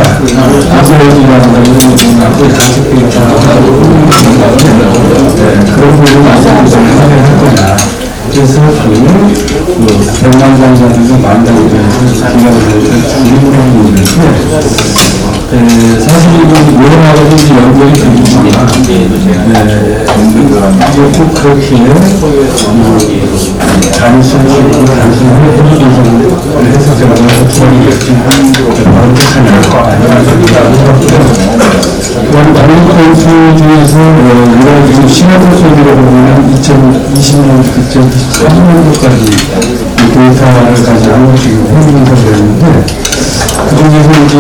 아버지라는 앞으로 가족 데이터 그런 부분을 많이 할 거냐. 그래서 그 100만 장자들도 만들고 기간을 줄이는 있는데 사실 이건 뭐라고 이제 연결이 되지만 꼭 그렇게 단순히 해서 제가 다른 코스 중에서 이런 지금 신화 코스들을 보면 2020년, 2023년도까지 데이터를 가지고 지금 회의분석을 했는데 그 중에서 이제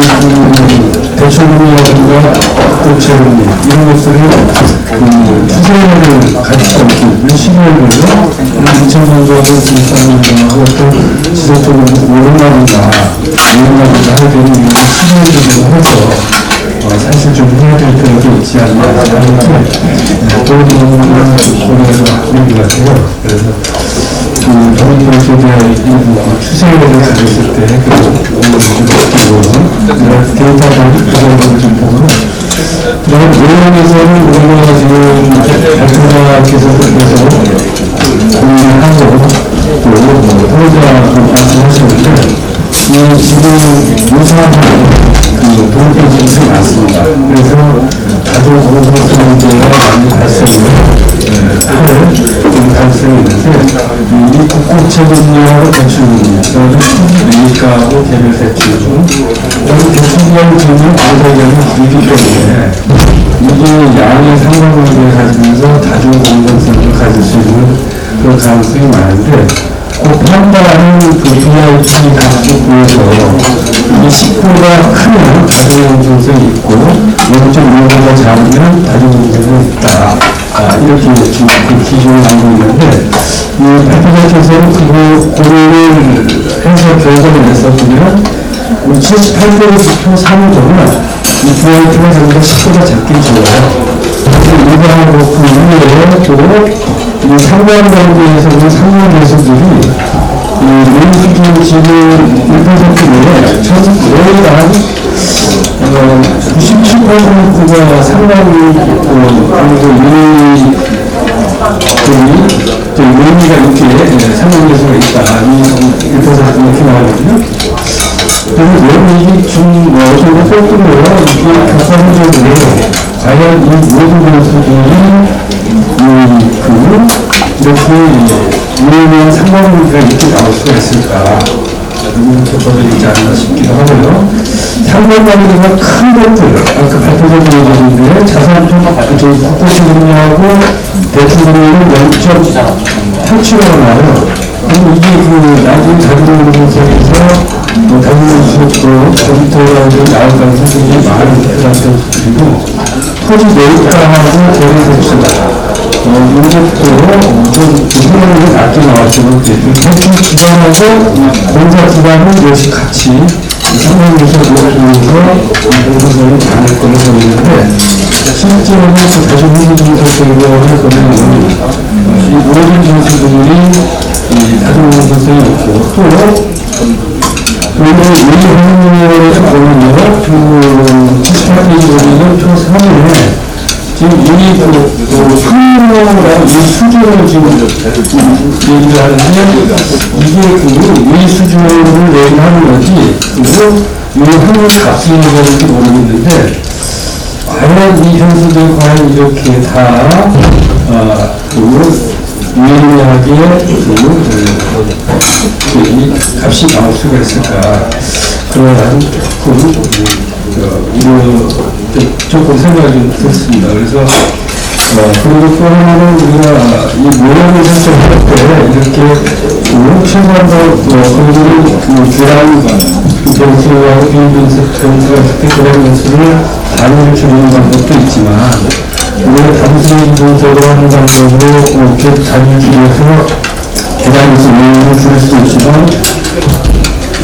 대출금리라든가 대출금리 이런 것들을 추세를 같이 잡기 시기별로 2000년도하고 2023년도하고 또 지속적으로 오른다든가 하게 되는 이런 시기별로 해서 사실 좀 해야 될 필요가 있지 않나 하는 게 도움이 고려해서 하는 것 같아요. 그래서 도움에 대한 추세를 가졌을 때 데이터를 구성을 좀 보고 그다음 내용에서는 우리가 지금 발표자께서 고민하고 또 후보자도 말씀하시는데 지금 요사하는 도움pers이 많습니다. 그래서 가족 보호소 문제가 많이 발생을 있는데 이 국고채금리하고 대출금리 그다음에 매입가하고 개별 대출 중 대출기한 금리 보호자기간이 길기 때문에 이게 양의 상관관계를 가지면서 다중공정성을 가질 수 있는 그런 가능성이 많은데 그 판단하는 그 VIP 가지고 보여서 이 식구가 크면 다중공정성이 있고 0.5보다 작으면 다중공정성이 있다. 이렇게 지금 그 기준을 알고 있는데 이 발표자께서는 그거 고려를 해서 결정을 냈었으면 78%의 지표 3조는 이 VIP가 전부 10보다 작긴 좋아요. 일반으로 그 이후에 또 상관관계에서는 상관계수들이 메인 수준 지금 1% 내에 거의 한 97%가 상관이 그리고 또 메인이가 이렇게 상관계수가 있다. 1% 이렇게 나오거든요. 그래서 메인이 좀 어떤 folklore 이게 격상적으로 과연 이 모든 것들이 이렇게 유명한 상관관계가 이렇게 나올 수가 있을까? 이렇게 보여지지 않나 싶기도 하고요. 상관관계가 큰 것들, 아까 발표자들이 얘기했는데 자산 국고채금리하고 대출금리는 0.87로 나와요. 그럼 이게 나중에 자기들에서 다중수업도 컴퓨터가 나올 가능성이 굉장히 많은 것들한테 그리고 토지 매입가하고 개별 대출 이것도 좀 기준을 낮게 나왔죠. 대출 기간하고 공사 기간은 역시 같이 상관계에서 모아주면서 공사를 다닐 걸로 보이는데 실제로는 그 다중공정성으로 할 거는 이 모든 진수들이 다중공정성이 있고 또 오늘 우리 선생님에서 보면요, 78페이지 보면은 총 3일에 지금 이 평균이라고 이 수준을 지금 얘기를 하는데, 이게 이 수준을 얘기하는 거지, 그리고 이 한국 값이 있는지 모르겠는데, 과연 이 현수들 과연 이렇게 다, 유의하게 이 값이 나올 수가 있을까? 그러한 조금 생각이 좀 들었습니다. 그래서 그리고 또 하나는 우리가 이 모형을 설정할 때 이렇게 최소한도 그리고 계란 변수하고 비변수 변수가 이렇게 계란 변수를 단위를 줄이는 방법도 있지만 우리가 단순히 기본적으로 하는 방법으로 이렇게 단위를 줄여서 계란 변수를 줄일 수 있지만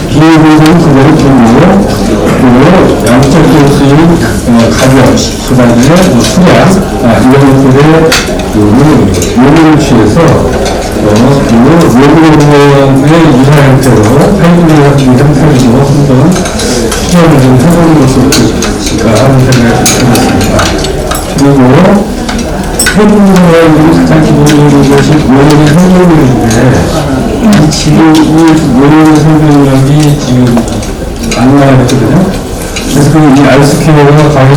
비변수는 그거를 줄이고 그리고 양적 변수인 가격, 그 다음에 수량 이런 것들의 요구를 취해서 요구의 유사 형태로 페이지의 형태로 한번 수정을 좀 해보는 것으로 하는 생각이 들었습니다. 그리고 해부의 가장 기본적인 것이 모형의 설명력인데 지금 이 모형의 설명력이 지금 안 나왔거든요. 그래서 이 알스케어가 과연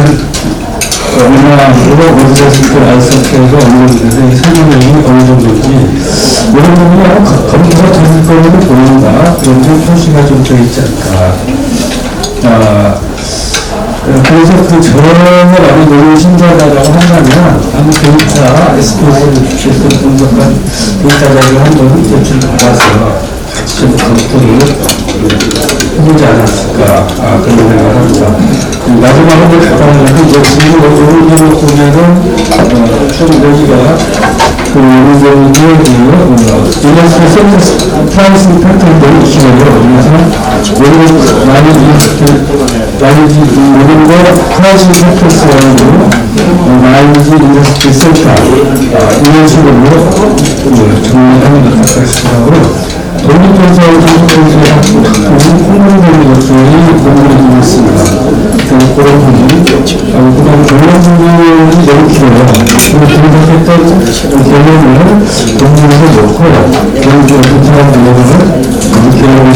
얼마나 어디서 쓸 때 알스케어가 어느 정도 돼서 이 설명력이 어느 정도인지 이런 부분이 검토가 되는 거로 보인다. 이런 좀 표시가 좀 되어 있지 않을까. 그래서 그 저런 많이 노는 신자다라고 한다면 아무 데이터 SPS를 주셨던 것과 데이터 자료를 한번 제출 받아서 같이 좀 검토를 해보지 않았을까 그런 생각을 합니다. 마지막으로 답변하는 이제 지금 오늘 보면은 좀 여기가 그 유네스코 센터 프랑스 패턴을 키워요. 그래서 오늘 많이 모든 거 프랑스 패턴스라고 많이 유네스코 센터 이런 식으로 정리하는 것 같습니다. 독립전사의 홍보되는 것들이 공부되고 있습니다. 그런 부분, 그 다음 결론 부분이 너무 길어요. 분석했던 결론을 공부해서 놓고, 결국에 분석한 결론을 결론을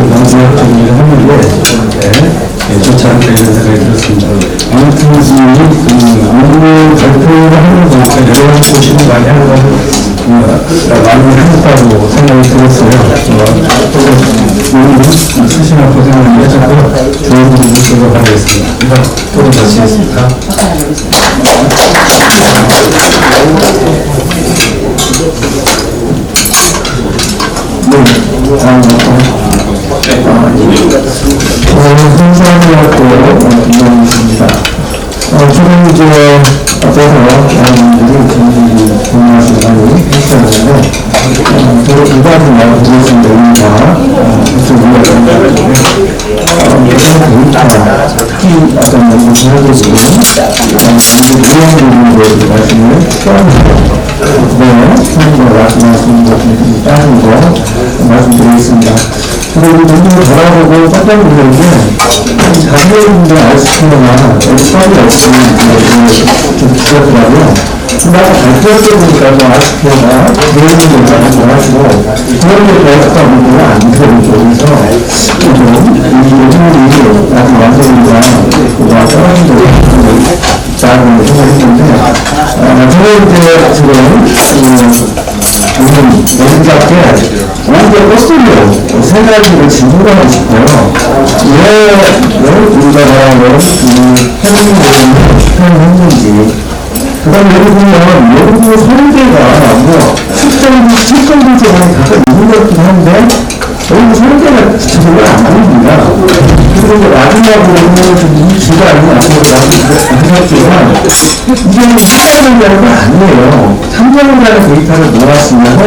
남기학 정리를 했는데, 좋지 않다 이런 생각이 들었습니다. 아무튼 오늘 발표를 하는 거니까 여러 가지 조심을 많이 하는 것을 많이 했다고 생각이 들었어요. 오늘 수시나 고생을 해주고 좋은 분을 모시도록 하겠습니다. 이번 토론 마치겠습니다. 선사님하고 이야기입니다. 지금 이제 앞에서 많은 분들이 굉장히 공유하시고 많이 해주셨는데, 저도 두 가지 말씀드리겠습니다. 좀 이야기하는데, 특히 어떤 말씀을 해주시고, 이런 부분에 말씀을 포함해서, 선생님과 말씀하신 것 중에 다른 거 말씀드리겠습니다. 그리고 눈을 돌아보고 깜짝 놀란 게 자세히분들 아이스크림이나 엑스파일이 없으면 좀 주셨더라고요. 나도 발표할 때 보니까 아이스크림이나 내용이 좋아가지고 그런 게 배웠다 보니까 안 되거든요. 그래서 이 요즘이 아주 완성이가 떨어진다고 자고 생각했는데 저는 이제 지금 여기밖에 오히려 버스로 세 가지를 질문하고 싶어요. 왜 우리나라 표현했는지. 그 다음에 여기 보면 여기 설계가 뭐 실정적으로 가끔 있는 것도 한데 여기 설계가 전혀 안 보입니다. 그리고 마지막으로는 이 기간이 앞으로 하셨지만 이게 사용하는 게 아니에요. 탐정이라는 데이터를 모았으면은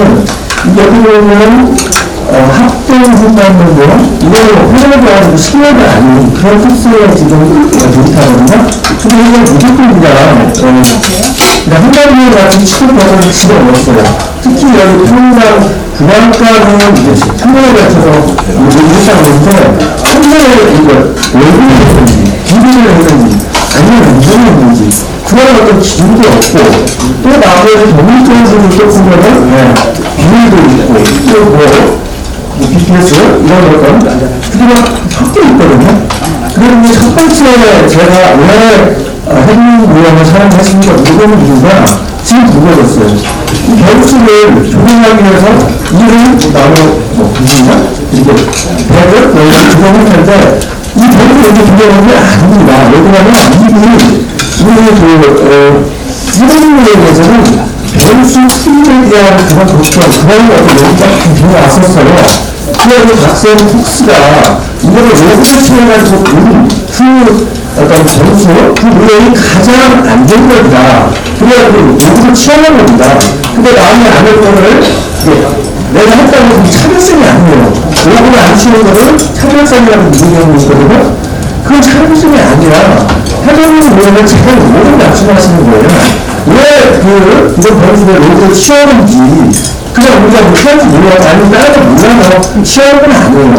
여기 보면 합동했다는 거 이거 회사가 실력이 아닌 그런 특수의 지금 데이터거든요. 근데 이건 무조건입니다. 한강변 같은 취급법을 집어넣었어요. 특히 여기 평양 분양가는 이제 평양에 같아서 일상인데 평양에 이거 외국인이 했는지 비밀을 했는지 아니면 이전이 했는지 그런 어떤 기준도 없고 또 나머지 전문적으로 또 보면은 비밀도 있고 또 BTS 이런 어떤 그게 막 섞여 있거든요. 그리고 첫 번째 제가 왜 해군 무용을 사용했습니까? 이거는 이유가 지금 무거워졌어요. 이 변수를 조정하기 위해서 이를 나무 부분이나 그리고 배를 조정할 텐데 이 배를 여기 조정하는 게 아닙니다. 왜냐하면 이분이 해군 무용에서는 변수 풀이에 대한 그런 걱정, 그런 것도 여기까지 들어왔었어요. 그래서 박사님 폭스가 이거를 외국에 채워가지고 그 어떤 점수, 그 물량이 가장 안 된 겁니다. 그래가지고 외국을 취하는 겁니다. 근데 마음에 안 올 거를 내가 했다고 해서 차별성이 아니에요. 외국을 안 치는 거를 차별성이라고 얘기하고 있거든요. 그건 차별성이 아니라 해당하는 물량을 제가 모든 말씀하시는 거예요. 왜 이런 변수를 외국을 취하는지 그냥 우리가 못하는지 몰라도 아니면 다른 몰라서 취하는 건 아니에요.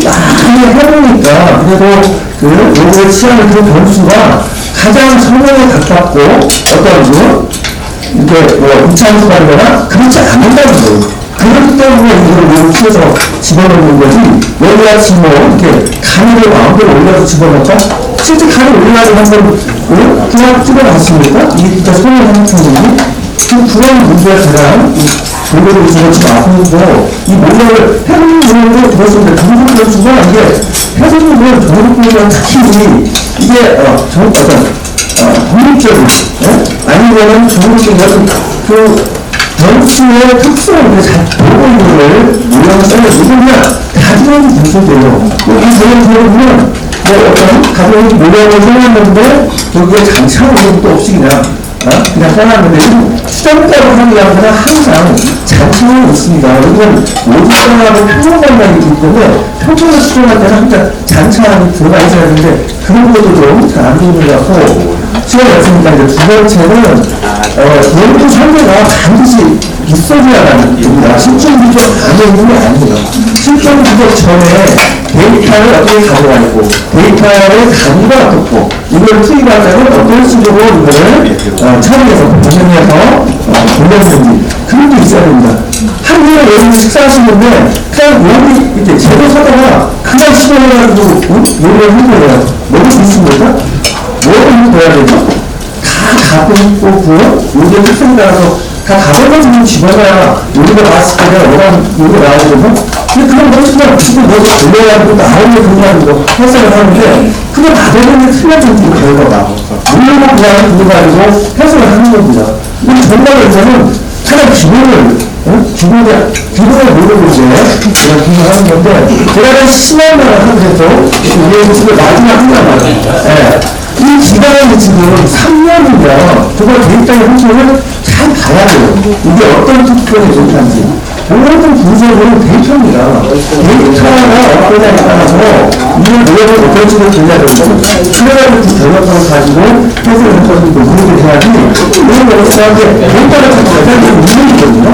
많이 해보니까 그래도 요거의 취하는 그 변수가 가장 성능에 가깝고 어떤 이렇게 이차함수라거나 그렇지 않는다는 거예요. 그렇기 때문에 이거를 키워서 집어넣는 거지 여기같이 이렇게 간을 마음대로 올려서 집어넣다 실제 간을 올려가지고 한번 그냥 집어넣습니까? 이게 진짜 손을 하는 편이니 그런 문제가 가장 도구를 집어치고 아프고 이 모델을 해보는 모델로 들었습니다. 중국 변수가 이게 해보는 정국보다 특히 이게 어떤 독립적인 아니면은 정국적인 그 변수의 특성을 잘 보고 있는 걸 모양을 써내주면 가정이 변수돼요. 이 모양을 어떤 가정이 모양을 써놨는데 여기에 장착하는 것도 없이 그냥 써놨는데 수정가로 하는 양은 항상 장치는 있습니다. 여기는 모집장하고 표본관량이 있기 때문에 표본을 수정할 때는 항상 장치안이 들어가 있어야 하는데 그런 것도 좀 잘 안 되는 것 같고 제가 말씀드립니다. 이제 두 번째는 연구 설계가 반드시 있어야하는 겁니다. 실전 부족 안에 있는 게 아닙니다. 실전 부족 전에 데이터를 어떻게 가져가고 데이터의 단위가 어떻고 이걸 투입하자면 어떤 식으로 이거를 처리해서 변형해서 돌렸는지 그런 게 있어야 됩니다. 한 번에 여러분이 식사하시는데 그냥 여기 이렇게 재료 사다가 그냥 시켜가지고 요리를 한 거예요. 너무 좋습니까? 뭐를 해야 되죠? 다 갖고 있고 요리의 특성에 따라서 다 가져가지고 집어넣어야 요리가 나왔을 때 원하는 요리가 나오거든요. 근데 그런 거 그냥 지금 넣어서 돌려가지고 나오는 그냥 해석을 하는데 그거 다 되는 게 틀려진 결과가 물론 그냥 그거 가지고 해석을 하는 겁니다. 근데 정말에서는 하나 기본을 모르고 이제 제가 기본하는 건데 제가 심한 말을 하면서 우리 집에 마지막 하나 말이에요. 이 기간이 지금 3년이면 그걸 데이터의 형식을 잘 봐야 돼요. 이게 어떤 특성이 좋다는지. 모든 분석은 데이터입니다. 데이터가 어떠냐에 따라서 이걸 모델을 어떤 식으로 돌려야 되고 그래가지고 그 결과를 가지고 해석을 해서도 모르게 해야지 이런 거를 사람들 데이터를 가지고 가장 문제이거든요.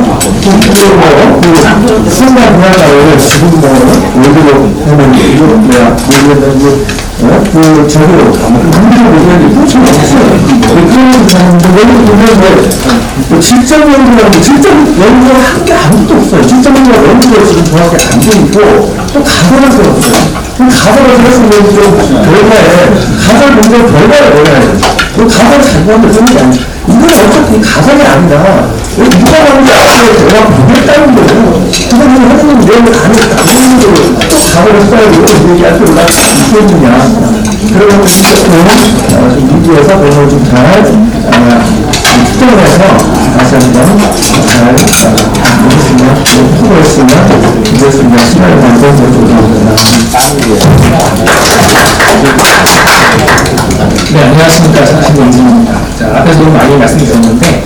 그 순간 분야가를 지금 예를 들면 이거 내가 그 저기로 문제를 모델이 훨씬 없어요. 그런 보면 직접 연구라고 직접 연구를 한 게 아무것도 없어요. 직접 연구가 지금 정확히 안 돼 있고 또 가설을 들었어요. 가설을 들었으면 좀 결과에 가설 문제 결과를 내야 돼요. 그 가설 잘못하면 되는 게 아니에요. 이건 어차피 가설이 아니라 누가 하는지 앞에 내가 보겠다는 거예요. 그거는 하는 내용을 안 했는 거예요. 또 가설을 써야 되고 이제 얘기할 필요가 있겠느냐. 그러면 좀 미디어에서 그걸 좀 잘 특정을 해서 다시 한번 잘 보겠습니다. 후보했으면 이겼습니다. 시간을 만들어서 조정합니다. 네, 안녕하십니까. 상신원진입니다. 자, 앞에서 너무 많이 말씀드렸는데,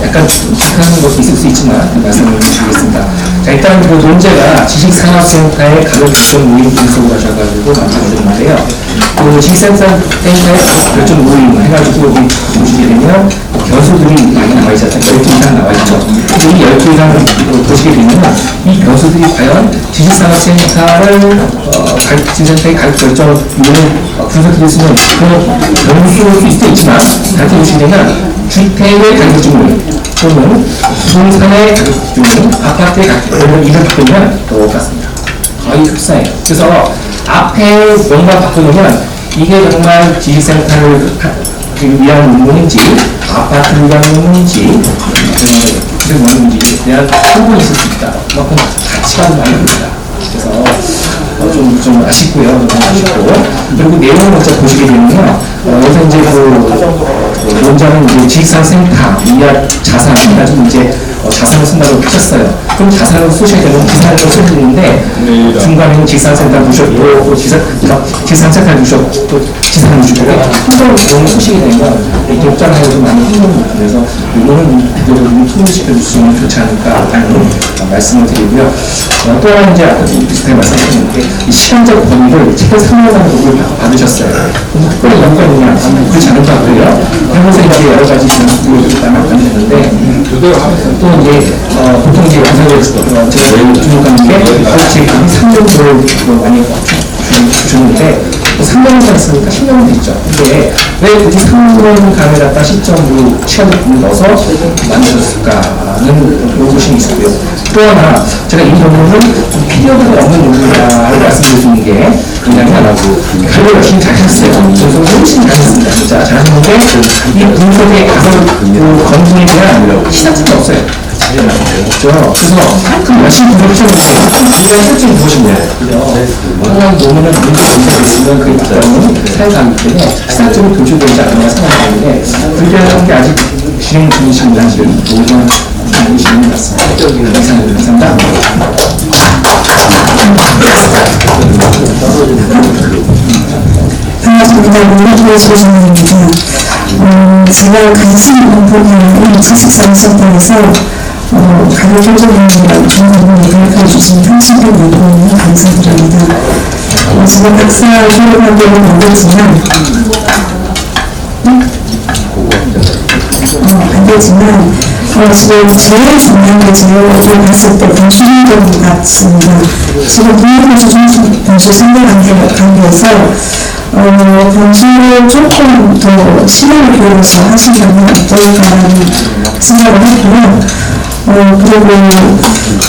약간 착한 것도 있을 수 있지만, 말씀을 드리겠습니다. 자, 일단 그 논제가 지식산업센터의 가로주점 모임 분석을 하셔가지고 만들어드렸는데요. 그 그 지식센터의 결정 모임 해가지고 여기 보시게 되면 변수들이 많이 나와 있었던 12개 이상 나와 있죠. 이 12개 이상을 보시게 되면 이 변수들이 과연 지식산업센터를 지식센터의 가격 결정 이유를 분석해보시면 그 변수일 수도 있지만 다르게 보시게 되면 주택의 가격 기준을 또는 부동산의 가격 기준을 아파트의 가격 기준을 이를 바꾸면 똑같습니다. 거의 흡사해요. 그래서 앞에 뭔가 바꾸면 이게 정말 지식센터를 위한 논문인지 아파트를 위한 논문인지 그런 논문인지에 대한 소문이 있을 수 있다. 그만큼 가치가 많이 듭니다. 그래서 좀 아쉽고요. 좀 아쉽고 그리고 내용을 먼저 보시게 되면요. 여기서 이제 그 논자는 이제 지식산업센터 이하 자산 가지고 이제 자산을 쓴다고 하셨어요. 그럼 자산을 쓰셔야 되는 기산을 써야 되는데 중간에는 지식산업센터 주셨고 또 지식산업센터 주셨고 또 지산을 주셨고 한번 내용을 쓰시게 되면 독자하고 좀 많이 힘듭니다. 그래서 이거는 그대로 통일시켜 주시면 좋지 않을까라는 말씀을 드리고요. 또 하나 이제 아까 비슷하게 말씀하셨는데 이 시간적 범위를 최대 3년간 독을 받으셨어요. 그럼 특별히 연관이냐? 그렇지 않을 것 같고요. 해보서 이제 여러 가지 질문들이 남았는데 또 이제 보통 이제 연사에서 제가 매우 주목하는 게 지금 3년도를 많이 주는데 3년간 있으니까 10년도 있죠. 근데 왜 굳이 3년간을 갖다 시점으로 시간을 넣어서 만드셨을까는 의구심이 있었고요. 또 하나 제가 이 논문은 좀 피디어가 없는 논문이라고 말씀드릴 수 있는 게 굉장히 하나고 가려 열심히 잘 했어요. 그래서 훨씬 잘 했습니다. 진짜 잘했는데 이 분석의 가설 검증에 대한 시작점이 없어요. 없죠. 그래서 그 열심히 분석하셨는데 이런 실증이 무엇이냐? 또한 논문을 문제 분석했으면 그 입장은 사회가 하기 때문에 시작점이 도출되지 않느냐 생각하는데 그게 게 아직 진행 중이신 분들은 모든 분이신 것 같습니다. 이상입니다. 반갑습니다. 문화부의 조정입니다. 제가 관심 있는 부분은 지식산업센터에서 가격 결정하는 전문가를 가르쳐주신 현실적 노동에 감사드립니다. 제가 박사 졸업하기는 안 되지만 지금 제일 중요한 게 제가 여기 갔을 때 변수적인 것 같습니다. 지금 문화부의 변수 상대관계에서 변수를 조금 더 시간을 비워서 하시면 어떨까라는 생각을 했고요. 그리고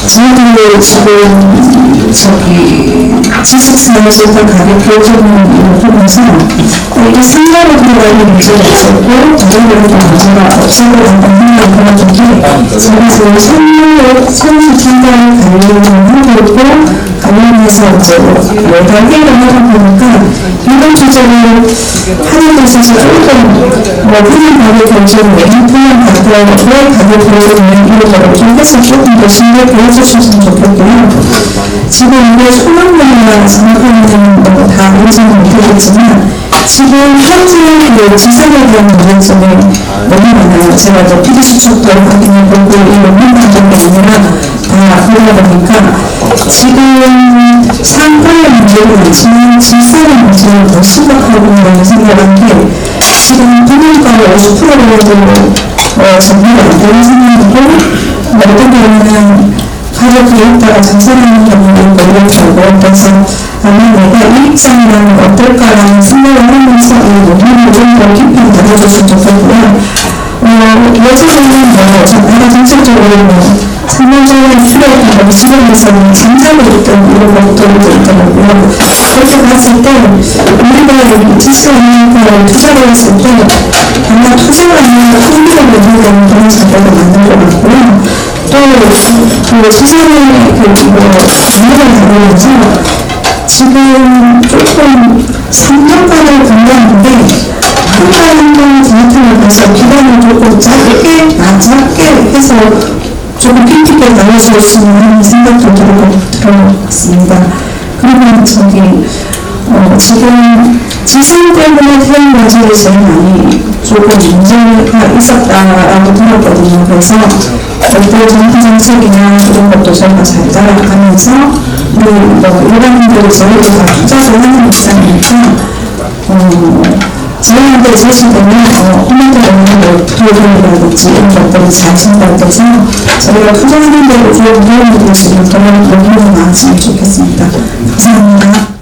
저희들도 지금 지식산업센터 가격 결정을 보면서 이게 상가로 들어가는 문제가 있었고 저희들도 문제가 없을 것 같다는 생각을 들었는데 저희서 선수팀장을 관리하고 관련해서 이제 매달 회의를 하다 보니까 이런 주제를 하는 데 있어서 조금 흔히 가격 결정을 인플레이션 가격을 가격 결정을 이런 거를 좀 해서 조금 더 신경 보여주셨으면 좋겠고요. 지금 이게 소망만이나 생각하는 거다 인지는 못하겠지만 지금 현재 지상에 대한 문제점이 너무 많아요. 제가 이제 PD 수첩도 확인해보고 이 논문만 정도 아니라 다 그러다 보니까 지금 상가의 문제는 많지만 질서의 문제는 더 심각하고 있다는 생각한 게 지금 분양가를 50%라도 정리가 안 되는 상황이고 어떤 경우는 가격 계획따라 장사하는 경우는 노력하고 그래서 아마 내가 이 입장이라면 어떨까라는 생각을 하면서 이 논문을 좀 더 깊이 다뤄줬으면 좋겠고요. 예전에는 정말 정책적으로 상반적인 필요한 수련에서는 장사를 했던 이런 것들도 있더라고요. 그렇게 봤을 때 우리가 지식산업센터에 투자를 했을 때 아마 투자가 아니라 흥미를 얻는 그런 자료가 많은 것 같고요. 또 시장의 정보를 다루면서 지금 조금 3년간을 공부하는데 한가운데 디지털을 가서 기간을 조금 짧게 해서 조금 픽픽하게 나눠주셨으면 생각도 들어봤습니다. 그러면 지금 지상 때문에 태양 문제를 제일 많이 조금 문제가 있었다라고 들었거든요. 그래서 어떤 정부 정책이나 이런 것도 저희가 잘 따라가면서 일반인들이 저희도 다 투자를 하는 입장이니까 저희한테 제시되는 코멘트 없는 프로그램이라든지 이런 것들이 잘 전달돼서 저희가 투자하는 데도 좀 도움이 될 수 있도록 여기로 나왔으면 좋겠습니다. 감사합니다.